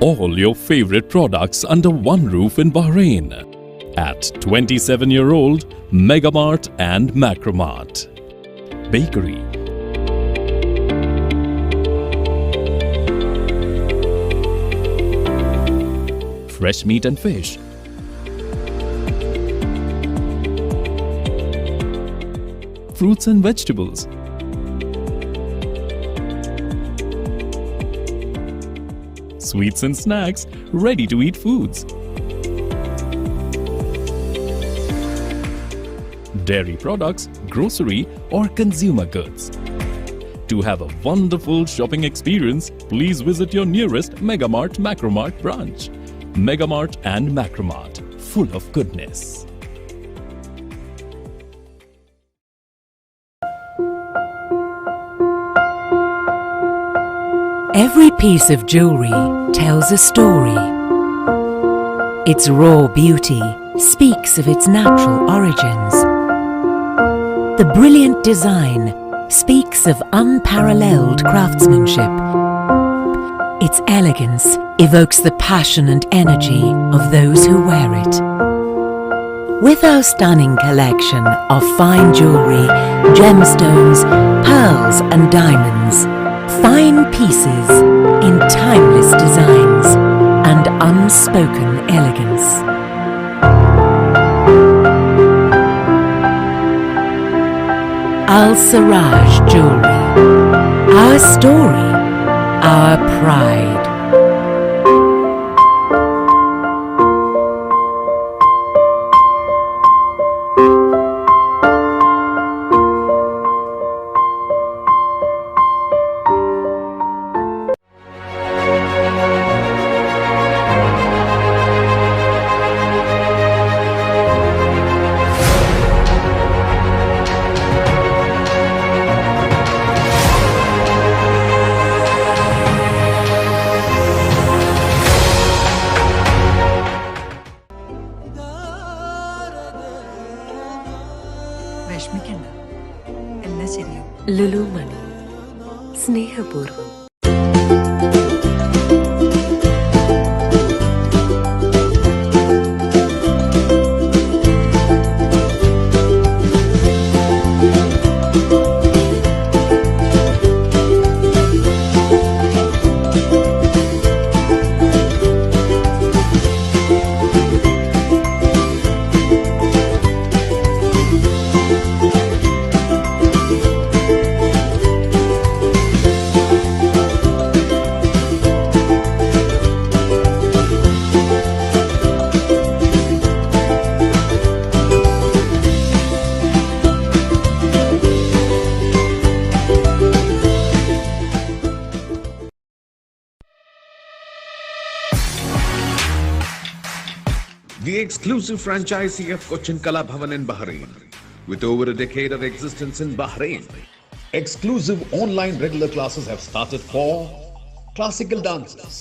All your favorite products under one roof in Bahrain at 27-year-old Megamart and Macromart. Bakery, fresh meat and fish, fruits and vegetables, sweets and snacks, ready-to-eat foods, dairy products, grocery or consumer goods. To have a wonderful shopping experience, please visit your nearest Megamart Macromart branch. Megamart and Macromart, full of goodness. Every piece of jewelry tells a story. Its raw beauty speaks of its natural origins. The brilliant design speaks of unparalleled craftsmanship. Its elegance evokes the passion and energy of those who wear it. With our stunning collection of fine jewelry, gemstones, pearls and diamonds, fine pieces in timeless designs and unspoken elegance. Al Siraj Jewelry. Our story, our pride. വിഷമിക്കണ്ട, എല്ലാം ശരിയാവും. ലുലു മണി, സ്നേഹപൂർവ്വം. The exclusive franchisee of Cochin Kalabhavan in Bahrain, with over a decade of existence in Bahrain. Exclusive online regular classes have started for classical dances,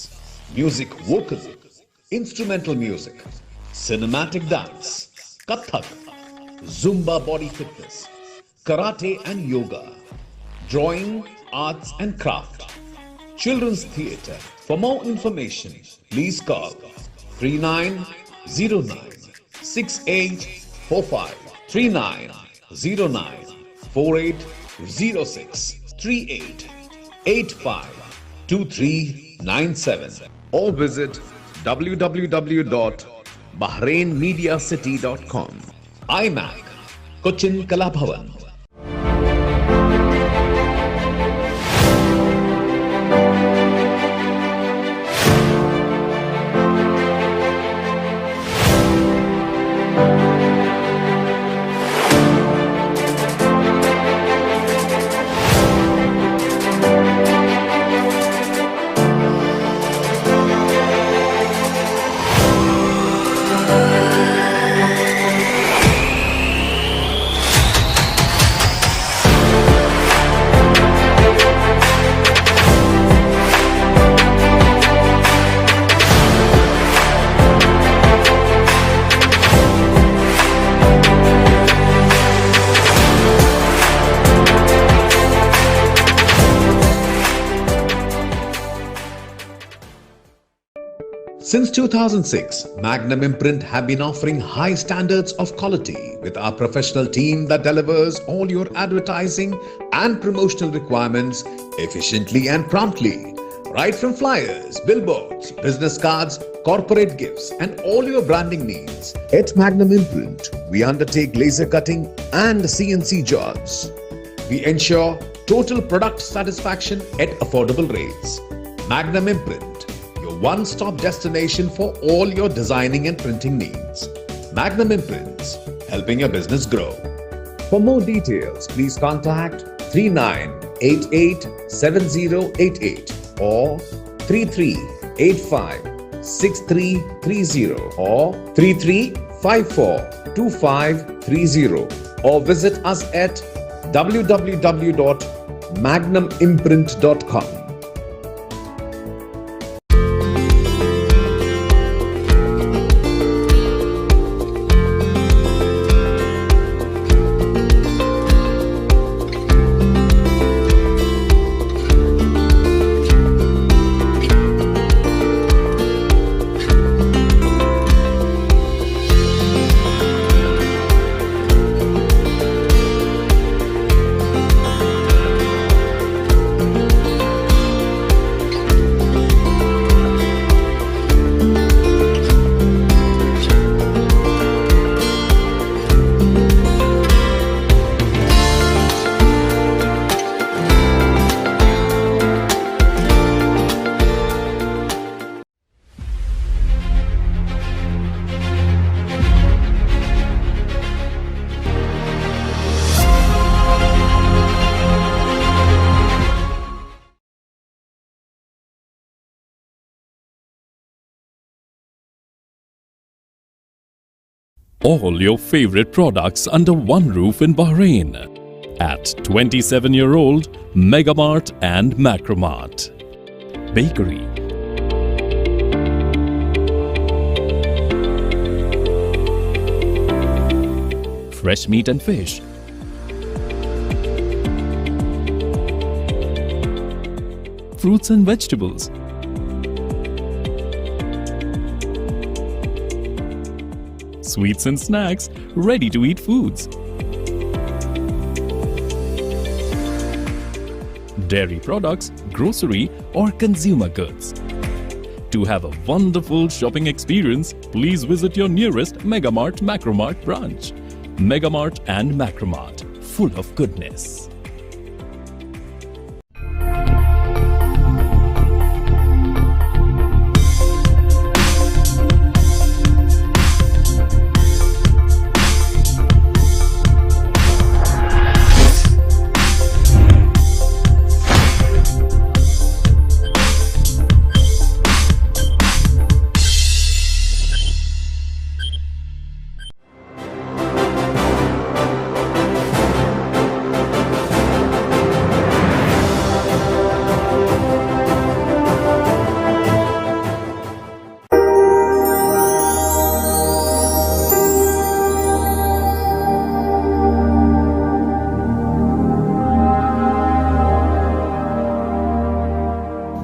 music vocal, instrumental music, cinematic dance, Kathak, Zumba body fitness, karate and yoga, drawing, arts and craft, children's theatre. For more information, please call 3909 6845 3909 4806 3885 2397 or visit www.bahrainmediacity.com. iMac, Cochin Kalabhavan. Since 2006, Magnum Imprint have been offering high standards of quality with our professional team that delivers all your advertising and promotional requirements efficiently and promptly. Right from flyers, billboards, business cards, corporate gifts, and all your branding needs. At Magnum Imprint, we undertake laser cutting and CNC jobs. We ensure total product satisfaction at affordable rates. Magnum Imprint, your one-stop destination for all your designing and printing needs. Magnum Imprints, helping your business grow. For more details, please contact 39887088 or 33856330 or 33542530 or visit us at www.magnumimprint.com. All your favorite products under one roof in Bahrain at 27-year-old Megamart and Macromart. Bakery, fresh meat and fish, fruits and vegetables, sweets and snacks, ready-to-eat foods, dairy products, grocery or consumer goods. To have a wonderful shopping experience, please visit your nearest Megamart Macromart branch. Megamart and Macromart, full of goodness.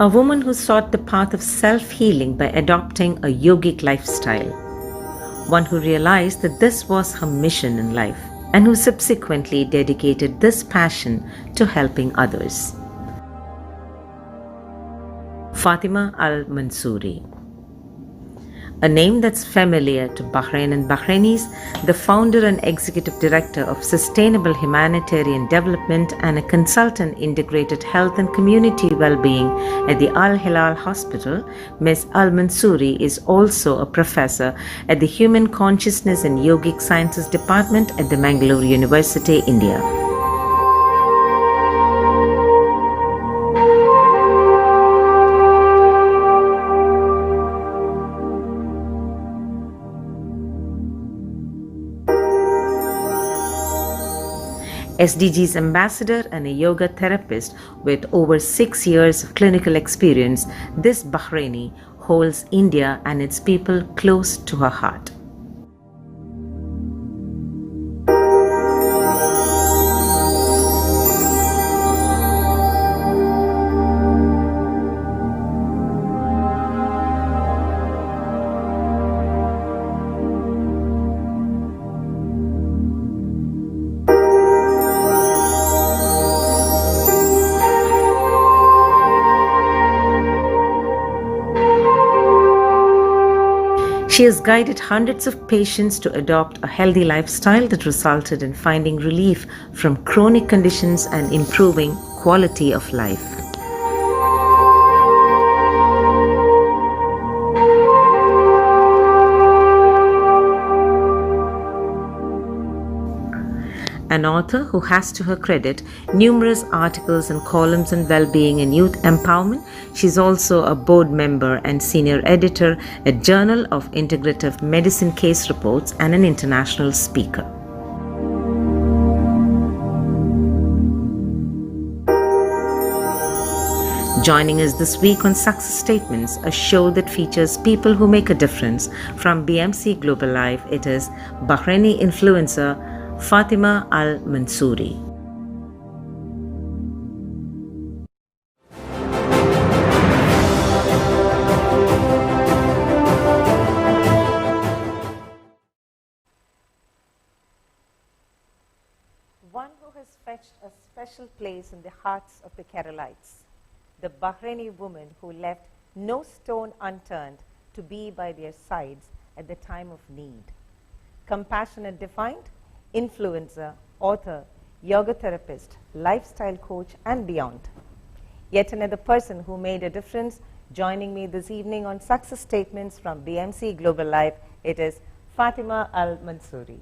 A woman who sought the path of self-healing by adopting a yogic lifestyle. One who realized that this was her mission in life and who subsequently dedicated this passion to helping others. Fatima Al-Mansouri. A name that's familiar to Bahrain and Bahrainis, the founder and executive director of Sustainable Humanitarian Development and a consultant integrated health and community well-being at the Al Hilal Hospital, Ms. Al-Mansouri is also a professor at the Human Consciousness and Yogic Sciences Department at the Mangalore University, India. SDGs ambassador and a yoga therapist with over 6 years of clinical experience, this Bahraini holds India and its people close to her heart. She has guided hundreds of patients to adopt a healthy lifestyle that resulted in finding relief from chronic conditions and improving quality of life. An author who has to her credit numerous articles and columns on well-being and youth empowerment, she's also a board member and senior editor at Journal of Integrative Medicine Case Reports and an international speaker. Joining us this week on Success Statements, a show that features people who make a difference. From BMC Global Life, it is Bahraini influencer Fatima Al Mansouri. One who has fetched a special place in the hearts of the Keralites, the Bahraini woman who left no stone unturned to be by their sides at the time of need. Compassionate defined, influencer, author, yoga therapist, lifestyle coach, and beyond. Yet another person who made a difference, joining me this evening on Success Statements from BMC Global Life, it is Fatima Al Mansouri.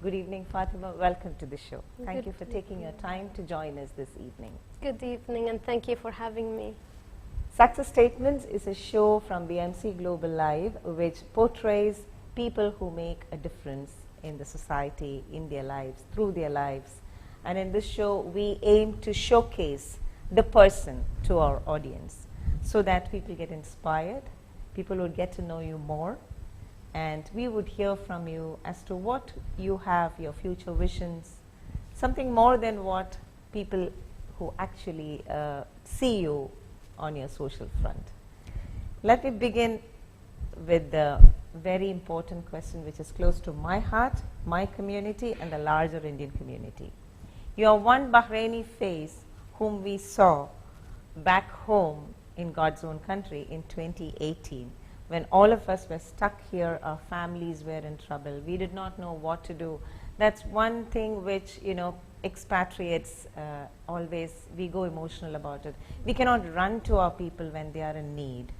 Good evening, Fatima. Welcome to the show. Thank you for taking your time to join us this evening. Good evening, and thank you for having me. Success Statements is a show from BMC Global Live which portrays people who make a difference in the society, in their lives, through their lives. And in this show, we aim to showcase the person to our audience so that people get inspired, people would get to know you more, and we would hear from you as to what you have, your future visions, something more than what people who actually see you on your social front. Let me begin with the very important question which is close to my heart, my community, and the larger Indian community. You are one Bahraini face whom we saw back home in God's own country in 2018 when all of us were stuck here, our families were in trouble, we did not know what to do. That's one thing which, you know, expatriates always, we go emotional about it. We cannot run to our people when they are in need.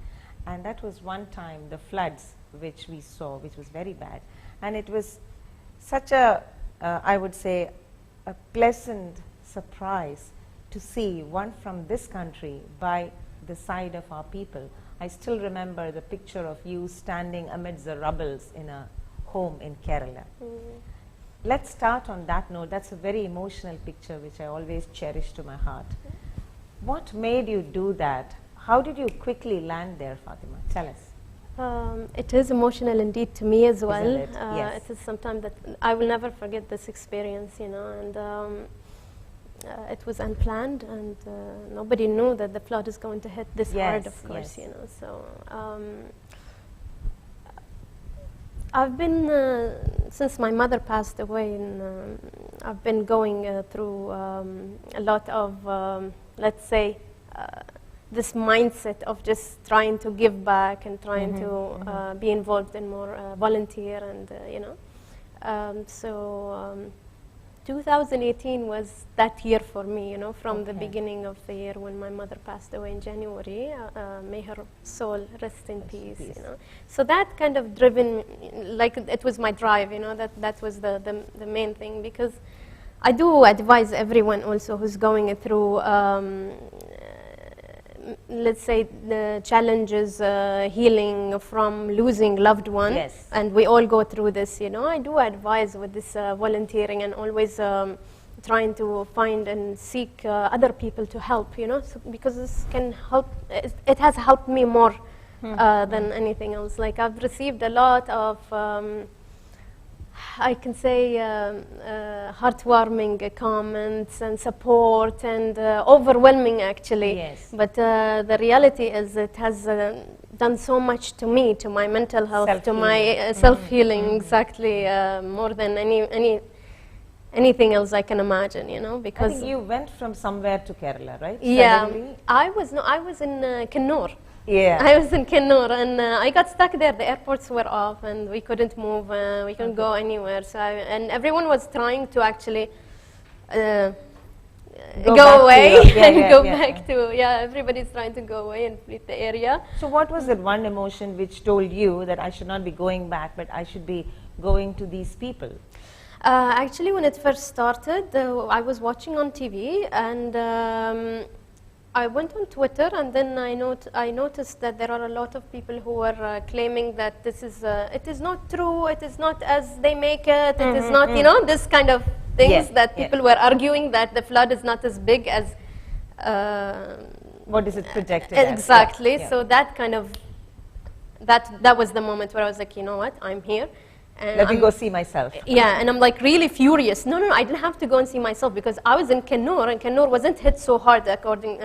And that was one time, the floods which we saw, which was very bad. And it was such a, I would say, a pleasant surprise to see one from this country by the side of our people. I still remember the picture of you standing amidst the rubbles in a home in Kerala. Let's start on that note. That's a very emotional picture which I always cherish to my heart. What made you do that? How did you quickly land there, Fatima? Tell us. It is emotional indeed to me as well. Isn't it? Yes. It is sometimes that I will never forget this experience, you know, and it was unplanned, and nobody knew that the flood is going to hit this hard, of course, you know. So I've been, since my mother passed away, and I've been going through a lot of, let's say, this mindset of just trying to give back and trying to be involved in more volunteer and, you know. So 2018 was that year for me, you know, from the beginning of the year when my mother passed away in January. May her soul rest in peace, you know. So that kind of driven, like it was my drive, you know, that was the main thing, because I do advise everyone also who's going through let's say the challenges, healing from losing loved one, and we all go through this, you know. I do advise with this volunteering and always trying to find and seek other people to help, you know, so because this can help, it has helped me more than anything else. Like I've received a lot of I can say heartwarming comments and support and overwhelming actually. But the reality is it has done so much to me, to my mental health, to my self-healing, exactly, more than anything else I can imagine, you know. Because I think you went from somewhere to Kerala, right? Yeah, I was in Kannur. Yeah. I was in Kennur, and I got stuck there. The airports were off, and we couldn't move. We couldn't go anywhere. So and everyone was trying to actually go away and go back to, everybody's trying to go away and flee the area. So what was that one emotion which told you that I should not be going back, but I should be going to these people? Actually, when it first started, I was watching on TV, and I went on Twitter, and then I noticed that there are a lot of people who were claiming that this is it is not true, it is not as they make it, it is not, you know, this kind of things that people were arguing, that the flood is not as big as what is it projected exactly. as? So that kind of that was the moment where I was like, you know what, I'm here. And let me go see myself. Yeah, and I'm like really furious. No, I didn't have to go and see myself because I was in Kennur, and Kennur wasn't hit so hard according,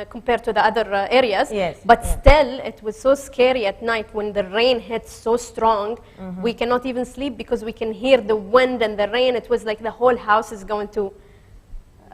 compared to the other areas. Yes. But still, it was so scary at night when the rain hits so strong. We cannot even sleep because we can hear the wind and the rain. It was like the whole house is going to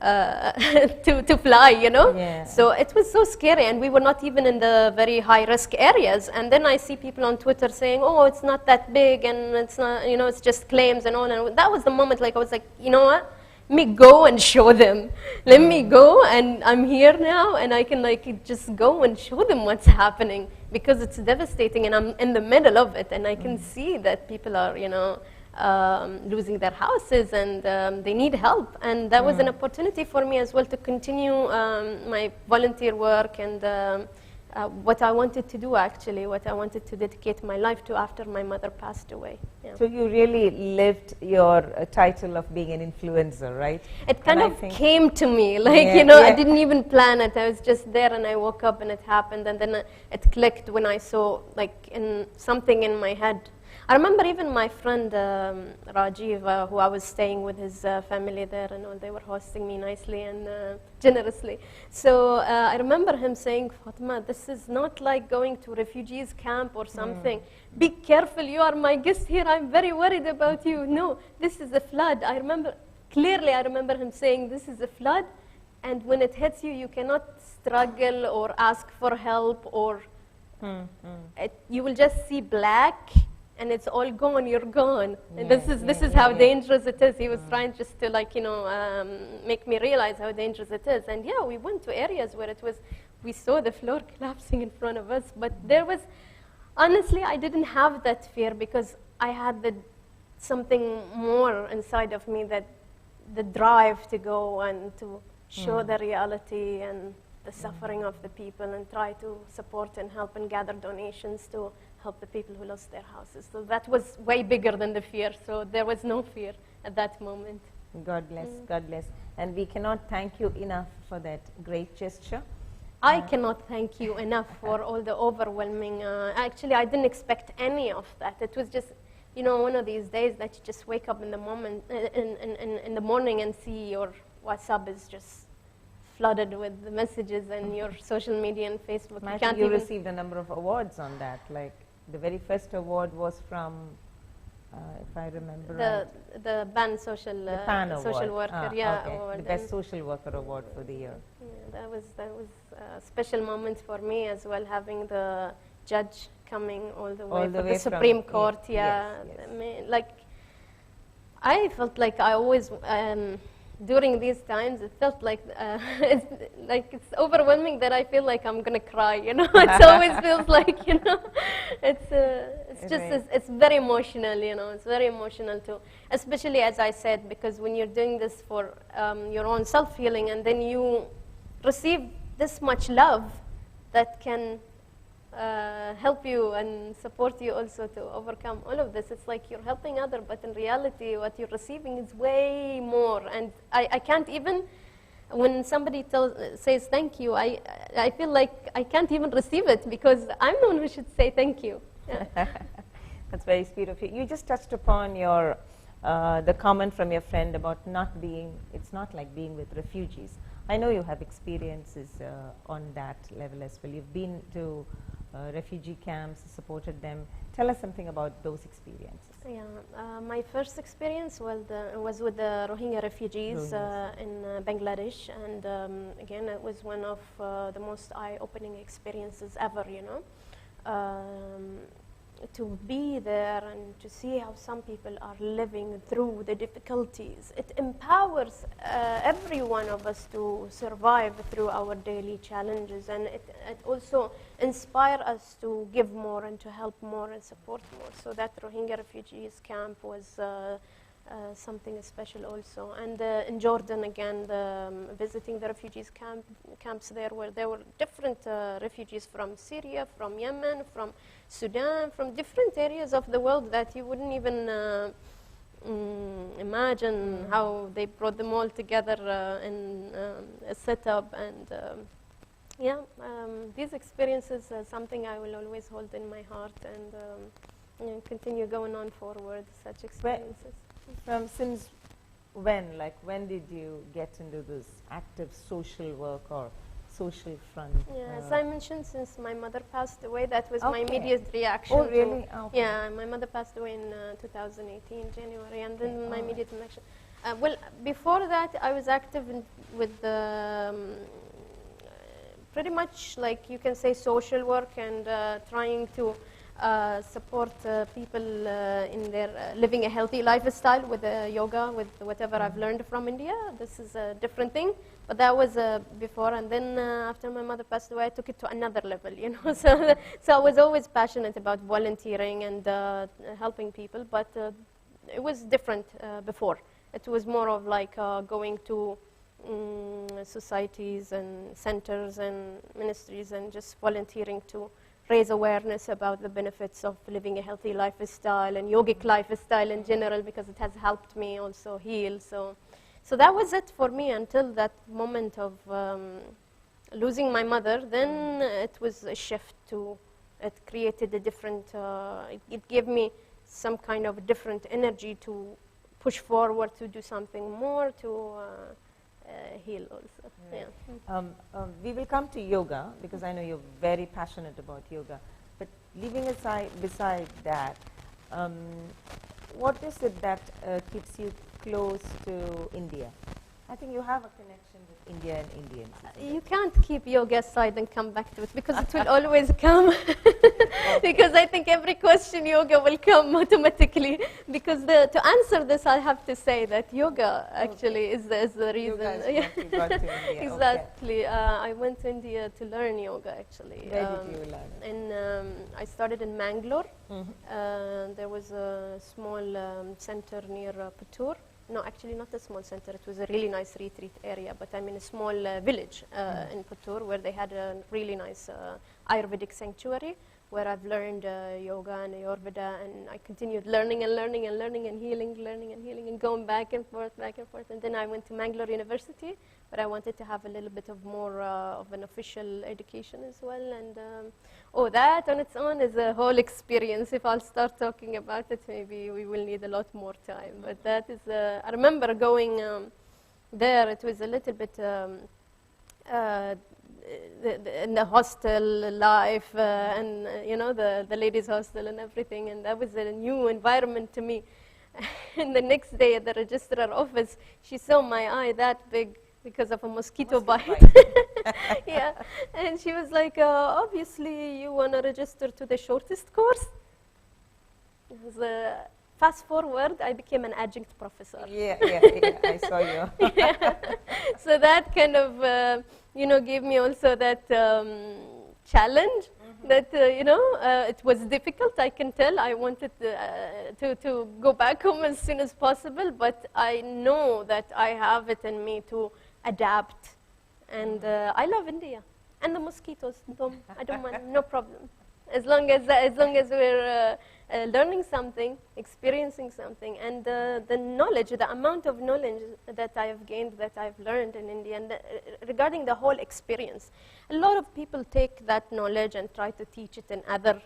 to fly, you know? Yeah. So it was so scary, and we were not even in the very high-risk areas. And then I see people on Twitter saying, oh, it's not that big, and it's not, you know, it's just claims and all. And that was the moment, like, I was like, you know what? Let me go and show them. Let me go, and I'm here now, and I can, like, just go and show them what's happening, because it's devastating, and I'm in the middle of it, and I can see that people are, you know, losing their houses, and they need help. And that was an opportunity for me as well to continue my volunteer work and what I wanted to do, actually, what I wanted to dedicate my life to after my mother passed away. Yeah. So you really lived your title of being an influencer, right? It kind of came to me, like, you know, I didn't even plan it. I was just there, and I woke up and it happened, and then it clicked when I saw, like, something in my head. I remember even my friend Rajiv, who I was staying with his family there, and all, they were hosting me nicely and generously. So I remember him saying, Fatima, this is not like going to refugees camp or something. Be careful, you are my guest here, I'm very worried about you. No, this is a flood. I remember him saying, this is a flood, and when it hits you, you cannot struggle or ask for help, or you will just see black, and it's all gone, you're gone. And this is how dangerous it is. He was trying just to, like, you know, make me realize how dangerous it is. And yeah, we went to areas where we saw the floor collapsing in front of us. But there was, honestly, I didn't have that fear, because I had something more inside of me, that the drive to go and to show the reality and the suffering of the people, and try to support and help and gather donations to help the people who lost their houses. So that was way bigger than the fear. So there was no fear at that moment. God bless, God bless. And we cannot thank you enough for that great gesture. I cannot thank you enough for all the overwhelming, actually I didn't expect any of that. It was just, you know, one of these days that you just wake up in the in the morning and see your WhatsApp is just flooded with the messages, and your social media and Facebook. You received a number of awards on that, like the very first award was from, if I remember right, the BAN social social worker, award, the best social worker award for the year. Yeah, that was a special moment for me as well, having the judge coming all the way from the Supreme Court. I mean, like, I felt like I always. During these times, it felt like it's overwhelming that I feel like I'm gonna cry. You know, it always feels like, you know, it's very emotional. You know, it's very emotional too, especially as I said, because when you're doing this for your own self-healing, and then you receive this much love that can help you and support you also to overcome all of this. It's like you're helping others, but in reality, what you're receiving is way more. And I can't even, when somebody says thank you, I feel like I can't even receive it, because I'm the one who should say thank you. Yeah. That's very sweet of you. You just touched upon your the comment from your friend about it's not like being with refugees. I know you have experiences on that level as well. You've been to refugee camps, supported them. Tell us something about those experiences. Yeah, my first experience was with the Rohingya refugees in Bangladesh, and again, it was one of the most eye-opening experiences ever, you know. To be there and to see how some people are living through the difficulties. It empowers every one of us to survive through our daily challenges, and it also inspires us to give more and to help more and support more. So that Rohingya refugees camp was something special also. And in Jordan again, visiting the refugees camps there were different refugees from Syria, from Yemen, from Sudan, from different areas of the world that you wouldn't even imagine how they brought them all together in a setup. And these experiences are something I will always hold in my heart, and continue going on forward, such experiences. Since when? Like, when did you get into this active social work or social front? Yeah, as I mentioned, since my mother passed away, that was my immediate reaction. Oh, really? Okay. Yeah, my mother passed away in 2018, January, and then my immediate reaction. Well, before that, I was active with pretty much, like you can say, social work and trying to support people in their living a healthy lifestyle with yoga, with whatever I've learned from India. This is a different thing, but that was before. And then after my mother passed away, I took it to another level, you know. So I was always passionate about volunteering and helping people, but it was different before. It was more of like going to societies and centers and ministries and just volunteering to raise awareness about the benefits of living a healthy lifestyle and yogic lifestyle in general, because it has helped me also heal. So that was it for me until that moment of losing my mother. Then it was a shift to, it created a different, it gave me some kind of different energy to push forward, to do something more, to heal also. Right. Yeah. We will come to yoga, because I know you're very passionate about yoga. But leaving aside, beside that, what is it that keeps you close to India? I think you have a connection with India and Indians. You can't keep yoga aside and come back to it, because it will always come. Because I think every question yoga will come automatically. Because to answer this, I have to say that yoga actually is the reason. Yoga is what you brought to India. Exactly. I went to India to learn yoga actually. Where did you learn? I started in Mangalore. There was a small center near Puttur. No, actually not a small center. It was a really nice retreat area, but I'm in a small village in Puttur where they had a really nice Ayurvedic sanctuary where I've learned yoga and Ayurveda, and I continued learning and learning and learning and healing, learning and healing, and going back and forth. And then I went to Mangalore University, but I wanted to have a little bit of more of an official education as well. And that on its own is a whole experience. If I'll start talking about it, maybe we will need a lot more time. But that is, I remember going there. It was a little bit in the hostel life, and you know, the ladies' hostel and everything, and that was a new environment to me. And the next day at the registrar office, she saw my eye that big because of a mosquito bite. Yeah, and she was like, obviously you want to register to the shortest course. It was fast forward, I became an adjunct professor. Yeah, I saw you. Yeah. So that kind of, gave me also that challenge. That it was difficult. I can tell. I wanted to go back home as soon as possible, but I know that I have it in me to adapt. And I love India and the mosquitoes. I don't mind. No problem. As long as we're learning something, experiencing something, and the knowledge, the amount of knowledge that I have gained, that I've learned in India, and regarding the whole experience. A lot of people take that knowledge and try to teach it in other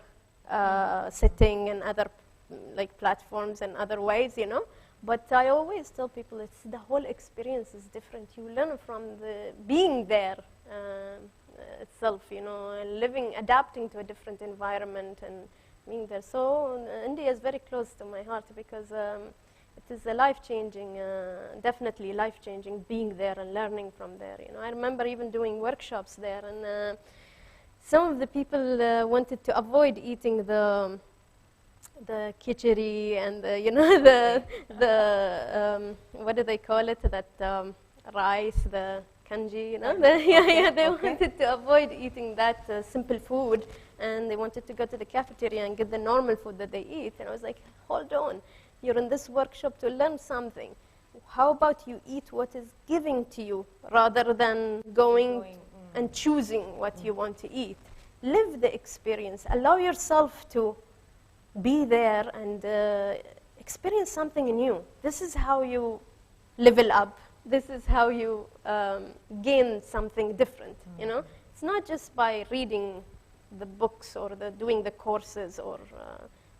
setting and other like platforms and other ways, But I always tell people it's the whole experience is different. You learn from the being there itself, you know, and living, adapting to a different environment and being there. So India is very close to my heart because it is a life-changing, definitely life-changing, being there and learning from there. You know, I remember even doing workshops there, and some of the people wanted to avoid eating the khichdi and the, you know, the what do they call it? That rice, the kanji, you know. They wanted to avoid eating that simple food, and they wanted to go to the cafeteria and get the normal food that they eat. And I was like, hold on, you're in this workshop to learn something. How about you eat what is given to you rather than going and choosing what you want to eat? Live the experience. Allow yourself to be there and experience something new. This is how you level up. This is how you gain something different. You know, it's not just by reading the books or doing the courses or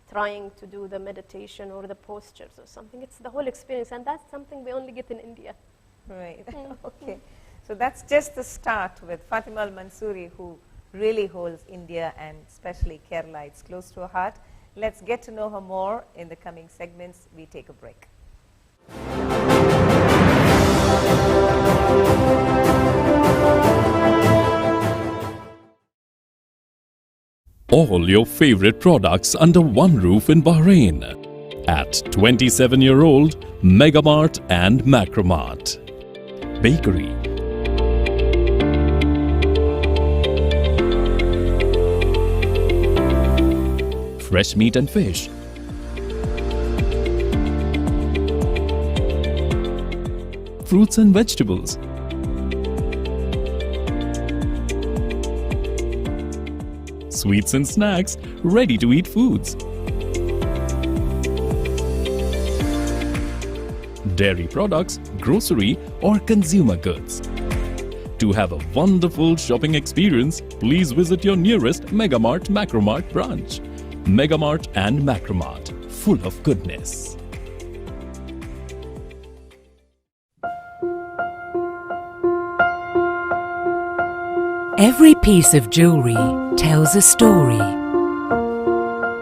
trying to do the meditation or the postures or something. It's the whole experience, and that's something we only get in India. Right. Okay. So that's just the start with Fatima Al-Mansoori, who really holds India and especially Kerala. It's close to her heart. Let's get to know her more in the coming segments. We take a break. All your favorite products under one roof in Bahrain at 27-year-old Megamart and Macromart. Bakery, fresh meat and fish, fruits and vegetables, sweets and snacks, ready-to-eat foods, dairy products, grocery or consumer goods. To have a wonderful shopping experience, please visit your nearest Megamart Macromart branch. Megamart and Macromart, full of goodness. Every piece of jewelry tells a story.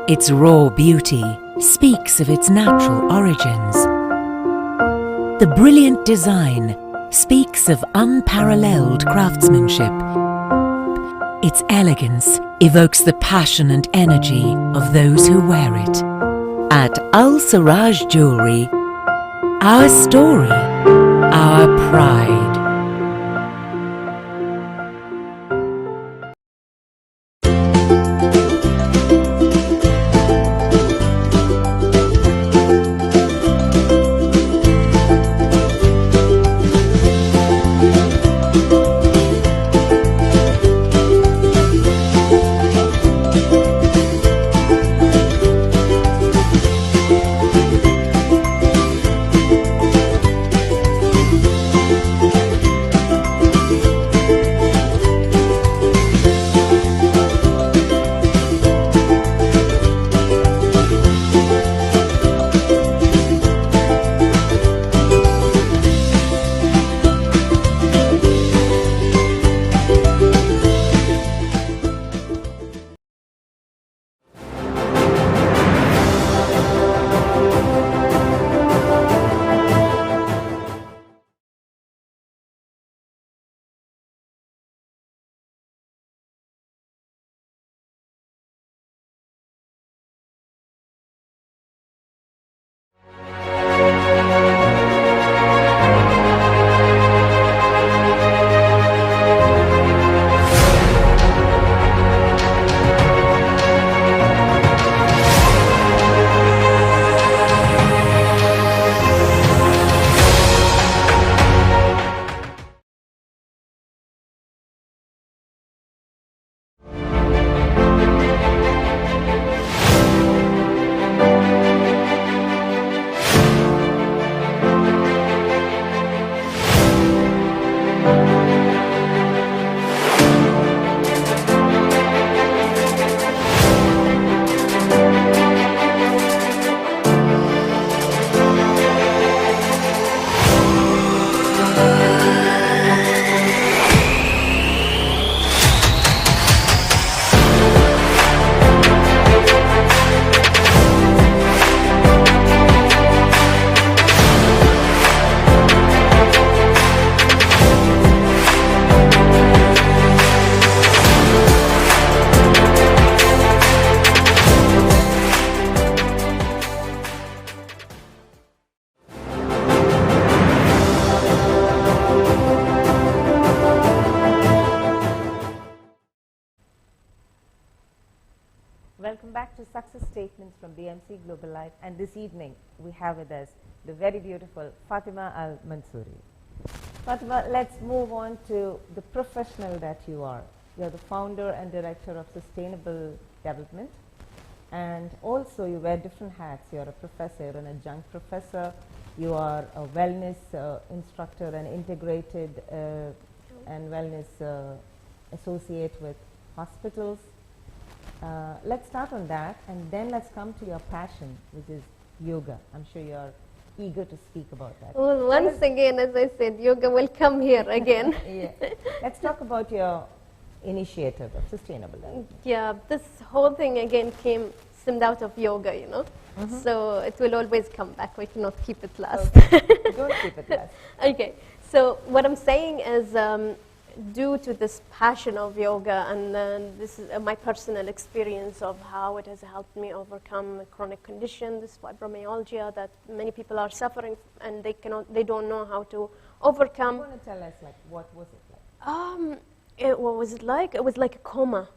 Its raw beauty speaks of its natural origins. The brilliant design speaks of unparalleled craftsmanship. Its elegance evokes the passion and energy of those who wear it. At Al Siraj Jewelry, our story, our pride. back to success statements from BMC Global Life, and this evening we have with us the very beautiful Fatima Al-Mansouri. Fatima, let's move on to the professional that you are. You're the founder and director of Sustainable Development, and also you wear different hats. You're a professor, you're an adjunct professor, you are a wellness instructor and integrated and wellness associate with hospitals. Let's start on that, and then let's come to your passion, which is yoga. I'm sure you're eager to speak about that. Well, once again, as I said, yoga will come here again. Yeah. Let's talk about your initiative of sustainable development. Yeah, this whole thing again stemmed out of yoga, you know. So it will always come back. We cannot keep it last. Okay. Don't keep it last. Okay, so what I'm saying is due to this passion of yoga and this is my personal experience of how it has helped me overcome a chronic condition, this fibromyalgia that many people are suffering and they don't know how to overcome. You want to tell us, like, what was it like? What was it like? It was like a coma.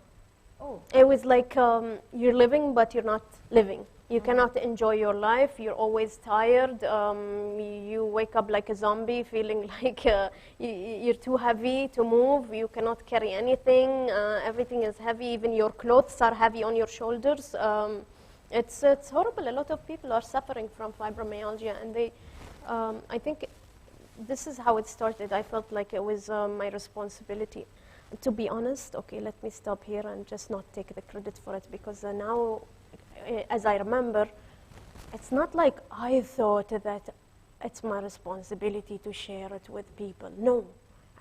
Oh. It was like you're living, but you're not living. You cannot enjoy your life. You're always tired. You wake up like a zombie, feeling like you're too heavy to move. You cannot carry anything. Everything is heavy. Even your clothes are heavy on your shoulders. It's horrible. A lot of people are suffering from fibromyalgia, and I think this is how it started. I felt like it was my responsibility. To be honest, okay, let me stop here and just not take the credit for it, because now, as I remember, it's not like I thought that it's my responsibility to share it with people. No,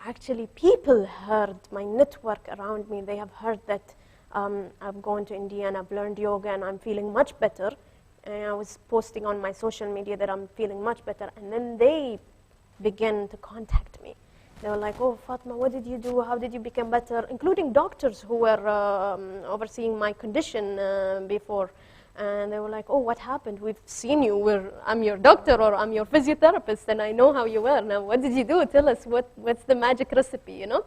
actually people heard, my network around me, they have heard that I've gone to India and I've learned yoga and I'm feeling much better. And I was posting on my social media that I'm feeling much better, and then they began to contact me. They were like, oh, Fatma, what did you do? How did you become better? Including doctors who were overseeing my condition before. And they were like, oh, what happened? We've seen you. I'm your doctor or I'm your physiotherapist, and I know how you were. Now, what did you do? Tell us, what's the magic recipe, you know?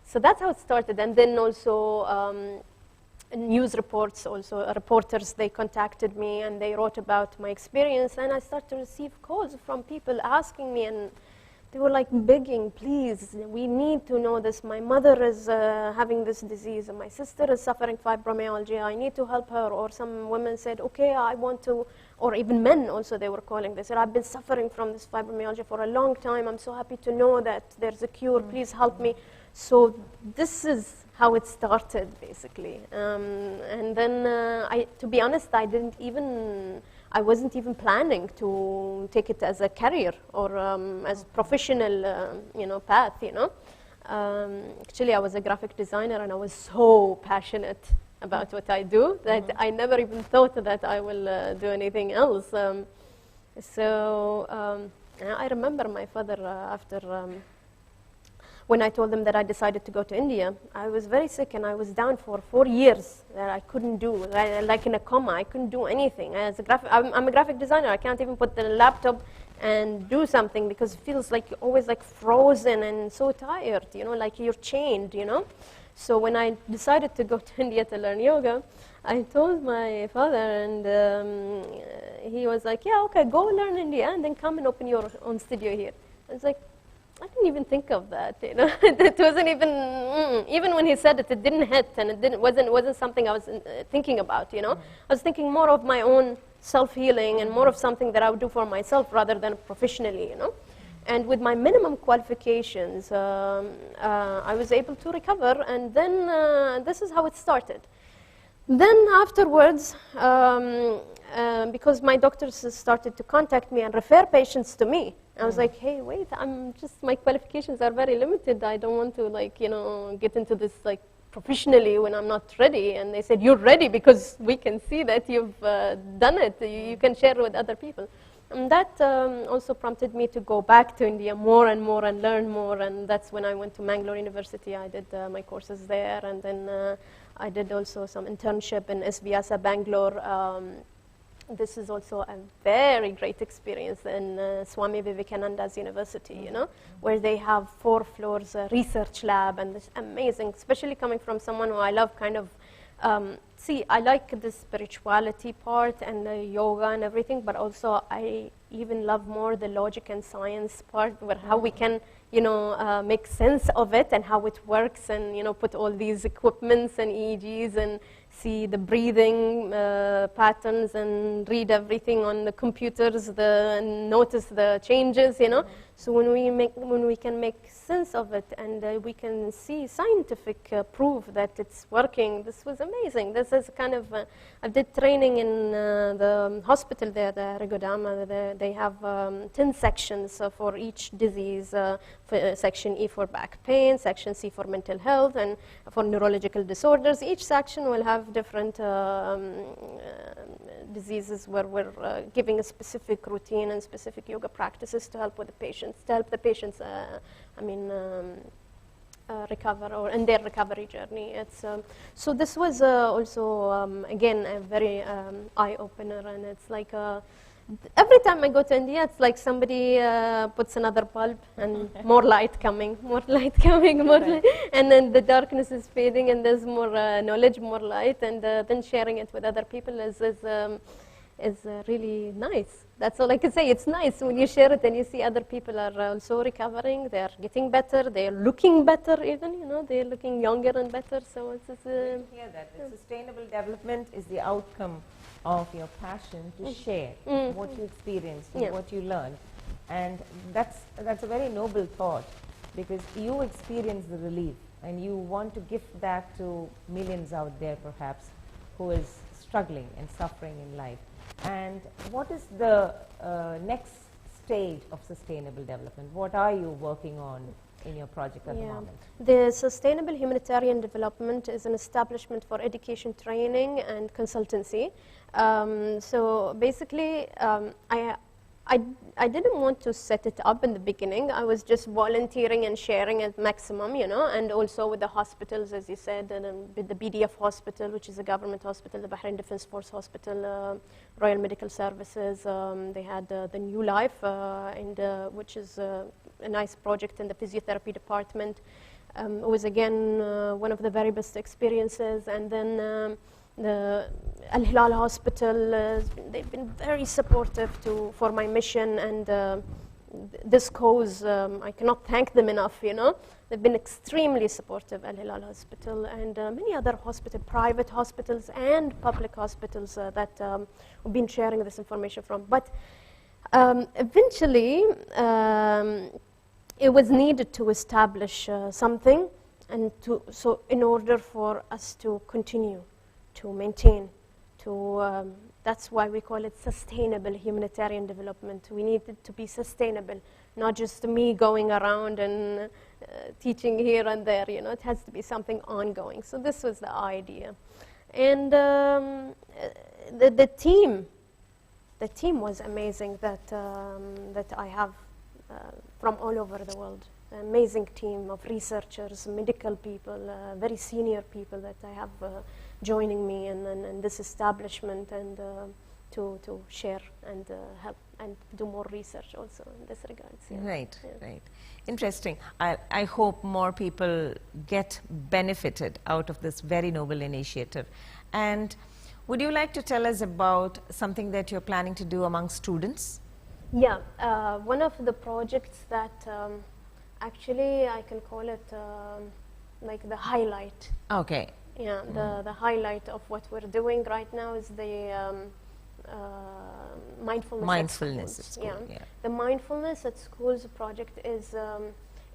So that's how it started. And then also news reports, also reporters, they contacted me and they wrote about my experience. And I started to receive calls from people asking me, and they were like begging, please, we need to know this. My mother is having this disease, and my sister is suffering fibromyalgia. I need to help her. Or some women said, okay, I want to, or even men also, they were calling. They said, I've been suffering from this fibromyalgia for a long time. I'm so happy to know that there's a cure. Please help me. So this is how it started, basically. And then, to be honest, I wasn't even planning to take it as a career or as professional, path, Actually, I was a graphic designer, and I was so passionate about what I do that I never even thought that I will do anything else. I remember my father after when I told them that I decided to go to India. I was very sick, and I was down for 4 years that I couldn't do, like in a coma. I couldn't do anything. I'm a graphic designer. I can't even put the laptop and do something because it feels like you're always like frozen and so tired, like you're chained, So when I decided to go to India to learn yoga, I told my father, and he was like, yeah, okay, go learn India and then come and open your own studio here. I was like, I didn't even think of that, It wasn't even when he said it, it didn't hit, and it wasn't something I was thinking about, I was thinking more of my own self-healing and more of something that I would do for myself rather than professionally, And with my minimum qualifications, I was able to recover, and then this is how it started. Then afterwards, because my doctors started to contact me and refer patients to me, I was like, hey, wait, my qualifications are very limited. I don't want to, get into this, professionally when I'm not ready. And they said, you're ready because we can see that you've done it. You can share with other people. And that also prompted me to go back to India more and more and learn more. And that's when I went to Mangalore University. I did my courses there. And then I did also some internship in SVIASA Bangalore. This is also a very great experience in Swami Vivekananda's university, where they have 4 floors research lab, and this amazing, especially coming from someone who I love kind of See, I like the spirituality part and the yoga and everything, but also I even love more the logic and science part, where how we can, you know, make sense of it and how it works, and, you know, put all these equipments and EEGs and see the breathing patterns and read everything on the computers, and notice the changes, you know. So when we can make sense of it, and we can see scientific proof that it's working, this was amazing. This is kind of, I did training in the hospital there, the Rigodama. They have 10 sections for each disease, section E for back pain, section C for mental health, and for neurological disorders. Each section will have different diseases where we're giving a specific routine and specific yoga practices to help with the patients, to help the patients, recover, or in their recovery journey. It's so this was also again a very eye opener, and it's like every time I go to India, it's like somebody puts another bulb and more light coming, more light coming, more light, and then the darkness is fading, and there's more knowledge, more light, and then sharing it with other people is really nice. That's all I can say. It's nice when you share it and you see other people are also recovering. They are getting better. They are looking better, even. You know, they are looking younger and better. So it's hear that. Sustainable development is the outcome of your passion to share what you experienced and what you learned, and that's a very noble thought, because you experience the relief and you want to give that to millions out there, perhaps, who is struggling and suffering in life. And what is the next stage of sustainable development? What are you working on in your project at the moment? The Sustainable Humanitarian Development is an establishment for education, training, and consultancy. So basically, I didn't want to set it up in the beginning. I was just volunteering and sharing at maximum, you know, and also with the hospitals, as you said, and with the BDF hospital, which is a government hospital, the Bahrain Defense Force Hospital, Royal Medical Services. They had the New Life, which is a nice project in the physiotherapy department. It was again one of the very best experiences. And then the Al Hilal Hospital, they've been very supportive for my mission and this cause. I cannot thank them enough, you know. They've been extremely supportive, Al Hilal Hospital, and many other private hospitals and public hospitals that we've been sharing this information from. But eventually, it was needed to establish something, and so in order for us to continue to maintain, that's why we call it sustainable humanitarian development. We need it to be sustainable, not just me going around and teaching here and there, you know. It has to be something ongoing. So this was the idea. And the team was amazing that I have from all over the world. An amazing team of researchers, medical people, very senior people that I have joining me in this establishment, and to share and help and do more research also in this regards. Yeah. Right, right. Interesting. I hope more people get benefited out of this very noble initiative. And would you like to tell us about something that you're planning to do among students? Yeah, one of the projects that actually I can call it like the highlight. Okay. Yeah, the highlight of what we're doing right now is the mindfulness at school. Yeah. The mindfulness at schools project is,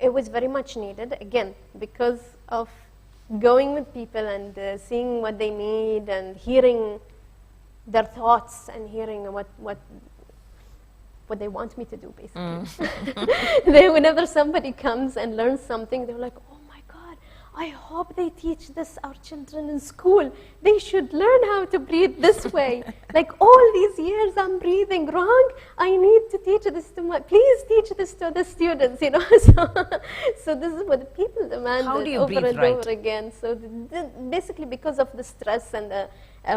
it was very much needed, again, because of going with people and seeing what they need and hearing their thoughts and hearing what they want me to do, basically. Whenever somebody comes and learns something, they're like, oh my God, I hope they teach this our children in school. They should learn how to breathe this way. Like all these years I'm breathing wrong. I need to teach this to please teach this to the students, you know. So this is what the people demand over and over again. So basically because of the stress and the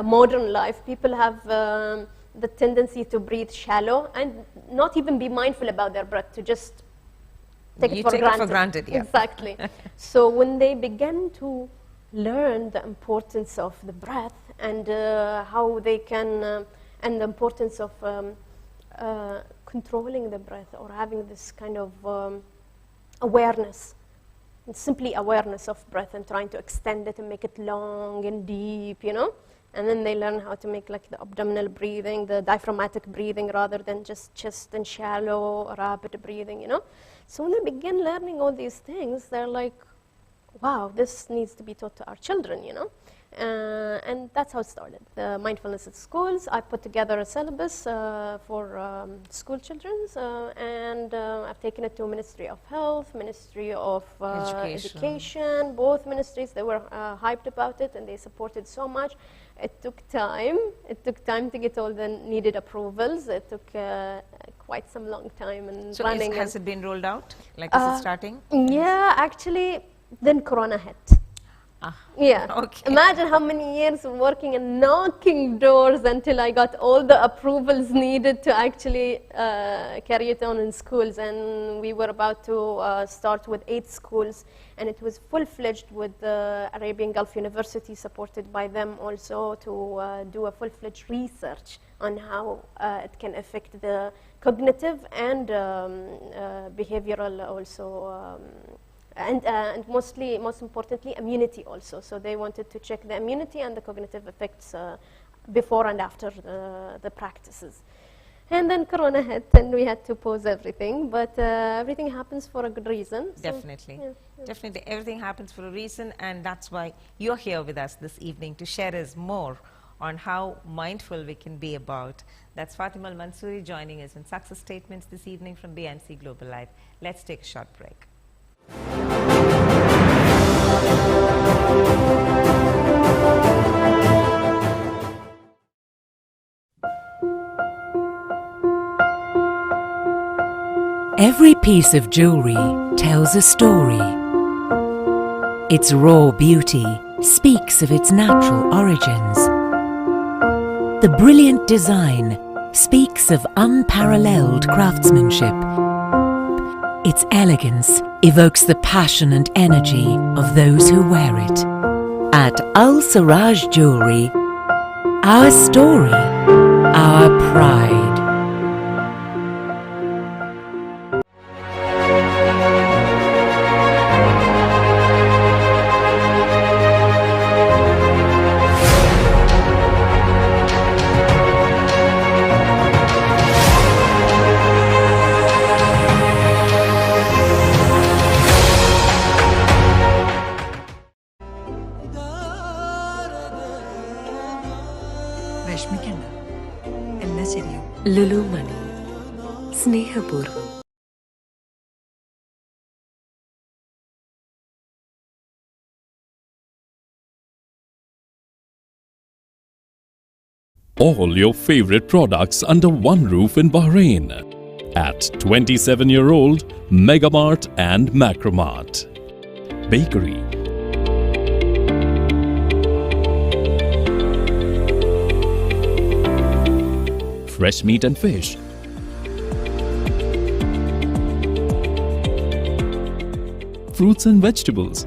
modern life, people have the tendency to breathe shallow and not even be mindful about their breath, to just take it for granted. Yeah. Exactly. So when they begin to learn the importance of the breath and how they can, and the importance of controlling the breath or having this kind of awareness, and simply awareness of breath and trying to extend it and make it long and deep, you know. And then they learn how to make like the abdominal breathing, the diaphragmatic breathing rather than just chest and shallow, rapid breathing, you know. So when they begin learning all these things, they're like, wow, this needs to be taught to our children, you know. And that's how it started. The mindfulness at schools. I put together a syllabus for school children, and I've taken it to Ministry of Health, Ministry of Education, both ministries. They were hyped about it, and they supported so much. It took time. It took time to get all the needed approvals. It took quite some long time and so running. Has it been rolled out? Like, is it starting? Yeah, actually, then Corona hit. Yeah. Okay. Imagine how many years of working and knocking doors until I got all the approvals needed to actually carry it on in schools. And we were about to start with 8 schools, and it was full-fledged with the Arabian Gulf University, supported by them also, to do a full-fledged research on how it can affect the cognitive and behavioral also. And most importantly, immunity also. So they wanted to check the immunity and the cognitive effects before and after the practices. And then Corona hit, and we had to pause everything. But everything happens for a good reason. Definitely. So, yeah. Definitely. Everything happens for a reason, and that's why you're here with us this evening to share us more on how mindful we can be about. That's Fatima Al-Mansouri joining us in Success Statements this evening from BMC Global Life. Let's take a short break. Every piece of jewelry tells a story. Its raw beauty speaks of its natural origins. The brilliant design speaks of unparalleled craftsmanship. Its elegance evokes the passion and energy of those who wear it. At Al Siraj Jewelry, our story, our pride. വിഷമിക്കണ്ട, എല്ലാം ശരിയാവും. ലുലു മണി സ്നേഹപൂർവ്വം. All your favorite products under one roof in Bahrain at 27-year-old Megamart and Macromart. Bakery, fresh meat and fish, fruits and vegetables,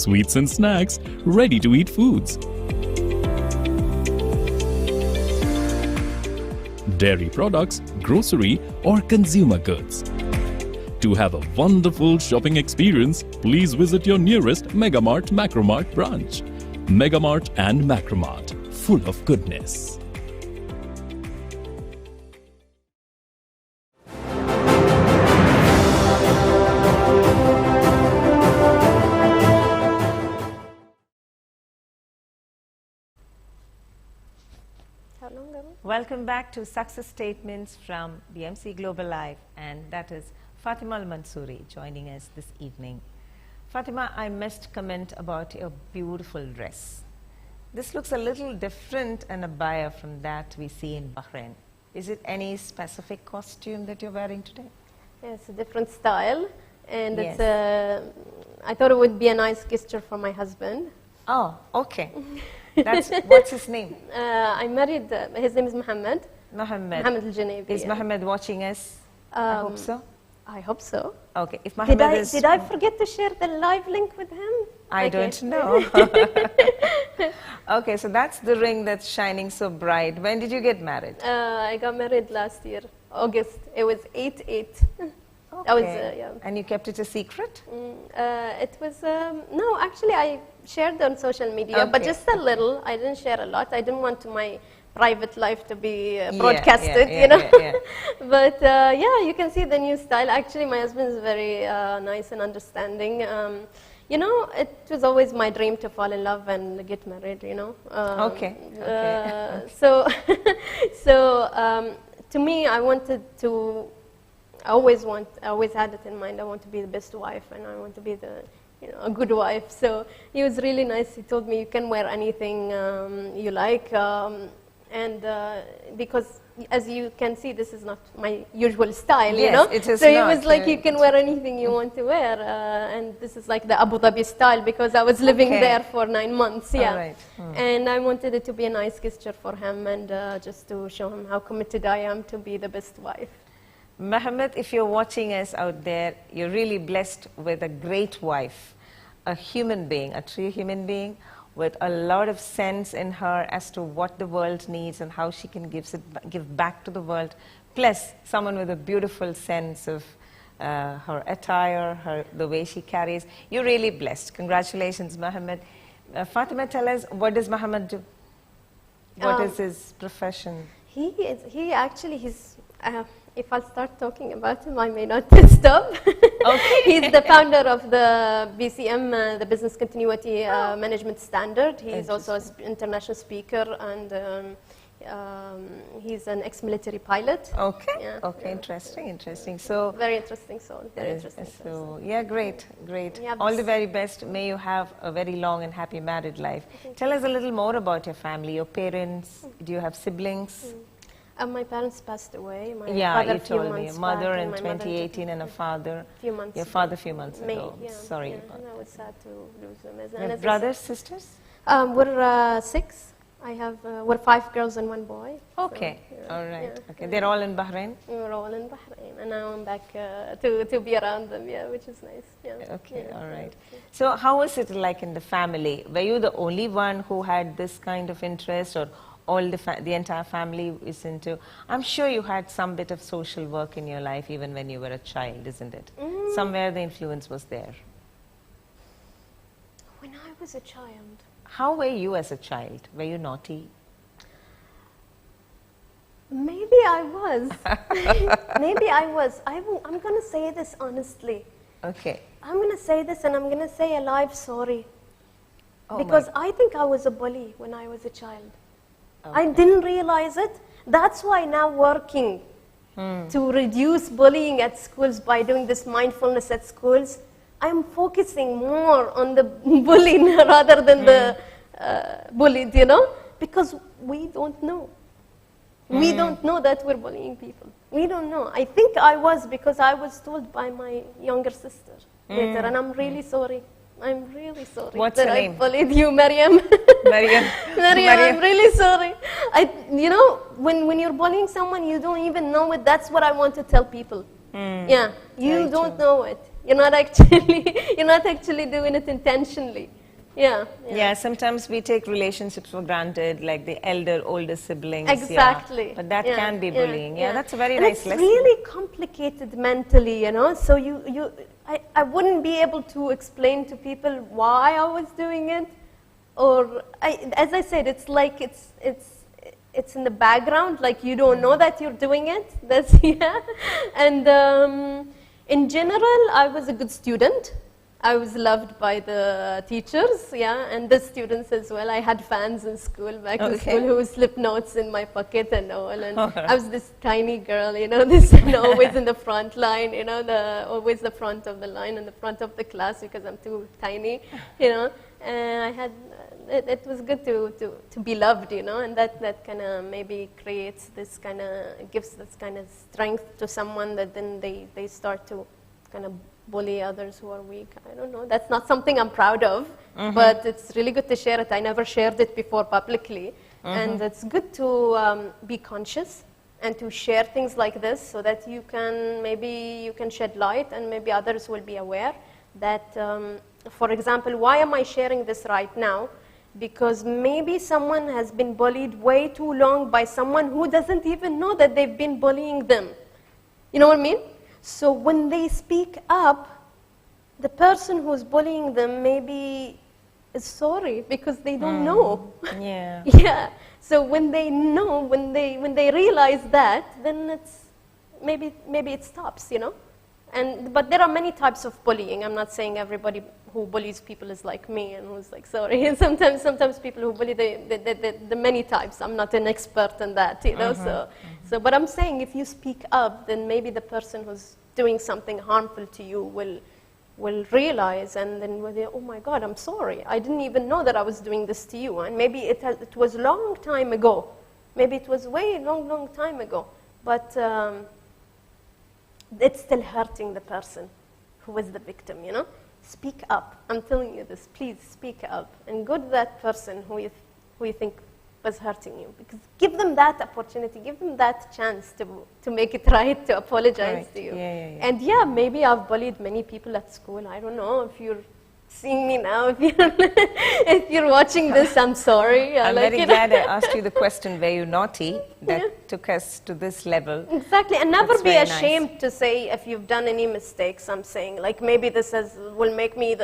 sweets and snacks, ready-to-eat foods, dairy products, grocery or consumer goods. To have a wonderful shopping experience, please visit your nearest Megamart Macromart branch. Megamart and Macromart, full of goodness. Welcome back to Success Statements from BMC Global Life, and that is Fatima Al-Mansouri joining us this evening. Fatima, I must comment about your beautiful dress. This looks a little different and abaya from that we see in Bahrain. Is it any specific costume that you're wearing today? Yeah, it's a different style, and Yes. I thought it would be a nice gesture for my husband. Oh, okay. What's his name? I married, his name is Mohammed. Mohammed. Mohammed Al-Janebi. Is Mohammed watching us? I hope so. I hope so. Okay, if Mohammed Did I forget to share the live link with him? I don't know. Okay, so that's the ring that's shining so bright. When did you get married? I got married last year, August. It was 8/8. Okay. That was, yeah. And you kept it a secret? It was, no, actually I shared on social media, but Okay. just a little. I didn't share a lot. I didn't want my private life to be broadcasted, yeah, you know. yeah. But yeah, you can see the new style. Actually, my husband is very nice and understanding. You know, it was always my dream to fall in love and get married, you know. Okay. So, to me, I wanted to. I always had it in mind. I want to be the best wife, and I want to be a good wife. So he was really nice. He told me you can wear anything you like, and because as you can see, this is not my usual style, you Yes, know. it is so not, it was like you can wear anything you want to wear, and this is like the Abu Dhabi style because I was living Okay. there for 9 months. Yeah, All right. and I wanted it to be a nice gesture for him and just to show him how committed I am to be the best wife. Mohammed, if you're watching us out there, you're really blessed with a great wife, a human being, a true human being with a lot of sense in her as to what the world needs and how she can give back to the world, plus someone with a beautiful sense of her attire, the way she carries. You're really blessed. Congratulations, Mohammed. Fatima, tell us, what does Mohammed do? What is his profession? He's if I start talking about him, I may not stop. Okay. He's the founder of the BCM, the Business Continuity Management Standard. He's also an international speaker, and he's an ex-military pilot. Okay. Yeah, Okay. yeah. Interesting. So. Very interesting soul. Very interesting So person. yeah, great. Yeah, All the very best. May you have a very long and happy married life. Tell us a little more about your family, your parents. Do you have siblings? My parents passed away. My Yeah, father you few told me. months A mother back, in and my mother 2018 and a father. few months. Your father a few months May, ago. yeah, Sorry yeah, about that was sad to lose them. that. Your as I brothers, sisters? said, we're 6. I have we're 5 girls and 1 boy. Okay. So, yeah, All right. yeah. Okay. They're all in Bahrain? We're all in Bahrain, and now I'm back to be around them. Yeah, which is nice. Yeah. Okay. Yeah, All right. yeah. So how was it like in the family? Were you the only one who had this kind of interest, or all the entire family is into? I'm sure you had some bit of social work in your life even when you were a child, isn't it? Somewhere the influence was there. When I was a child. How were you as a child? Were you naughty? Maybe I was. Maybe I was. I'm going to say this honestly. Okay. I'm going to say this, and I'm going to say a live sorry. Oh Because my- I think I was a bully when I was a child. I Okay. didn't realize it. That's why now working to reduce bullying at schools by doing this mindfulness at schools, I'm focusing more on the bullying rather than the bullied, you know, because we don't know. We don't know that we're bullying people. We don't know. I think I was, because I was told by my younger sister later, and I'm really sorry. I'm really sorry What's that her I name? bullied you, Maryam. Maryam. Maryam, I'm really sorry. You know, when you're bullying someone, you don't even know it. That's what I want to tell people. Yeah, you Very don't true. know it. You're not actually doing it intentionally. Yeah. Yeah, sometimes we take relationships for granted, like the older siblings. yeah. Exactly. But that Yeah, can be yeah, bullying. Yeah, yeah. that's a very And nice it's lesson. really complicated mentally, you know. So I wouldn't be able to explain to people why I was doing it, or as I said, it's like it's in the background, like you don't know that you're doing it. That's yeah. And in general, I was a good student. I was loved by the teachers, yeah, and the students as well. I had fans in school, back in Okay. school, who would slip notes in my pocket and all. And Alright. I was this tiny girl, you know, this always in the front line, you know, always the front of the line and the front of the class because I'm too tiny, you know. And I had, it was good to be loved, you know, and that kind of maybe creates this kind of, gives this kind of strength to someone that then they start to kind of bully others who are weak. I don't know. That's not something I'm proud of, but it's really good to share it. I never shared it before publicly. And it's good to be conscious and to share things like this so that you can shed light and maybe others will be aware that, for example, why am I sharing this right now? Because maybe someone has been bullied way too long by someone who doesn't even know that they've been bullying them. You know what I mean? So when they speak up, the person who's bullying them maybe is sorry because they don't know. Yeah. Yeah. So when they know, when they realize that, then it's maybe it stops, you know. But there are many types of bullying. I'm not saying everybody who bullies people is like me and who's like sorry. And sometimes people who bully the many types. I'm not an expert in that, you know. So but I'm saying if you speak up, then maybe the person who's doing something harmful to you will realize, and then will say, oh my God, I'm sorry. I didn't even know that I was doing this to you. And maybe it was long time ago. Maybe it was way long time ago. But it's still hurting the person who was the victim, you know? Speak up. I'm telling you this. Please speak up. And go to that person who you think was hurting you. Because give them that opportunity. Give them that chance to make it right, to apologize to you. Yeah. And yeah, maybe I've bullied many people at school. I don't know if you're seeing me now. If you're watching this, I'm sorry. I'm very glad I asked you the question, were you naughty? That took us to this level. Exactly, and never That's be very ashamed to say if you've done any mistakes. I'm saying, like maybe this will make me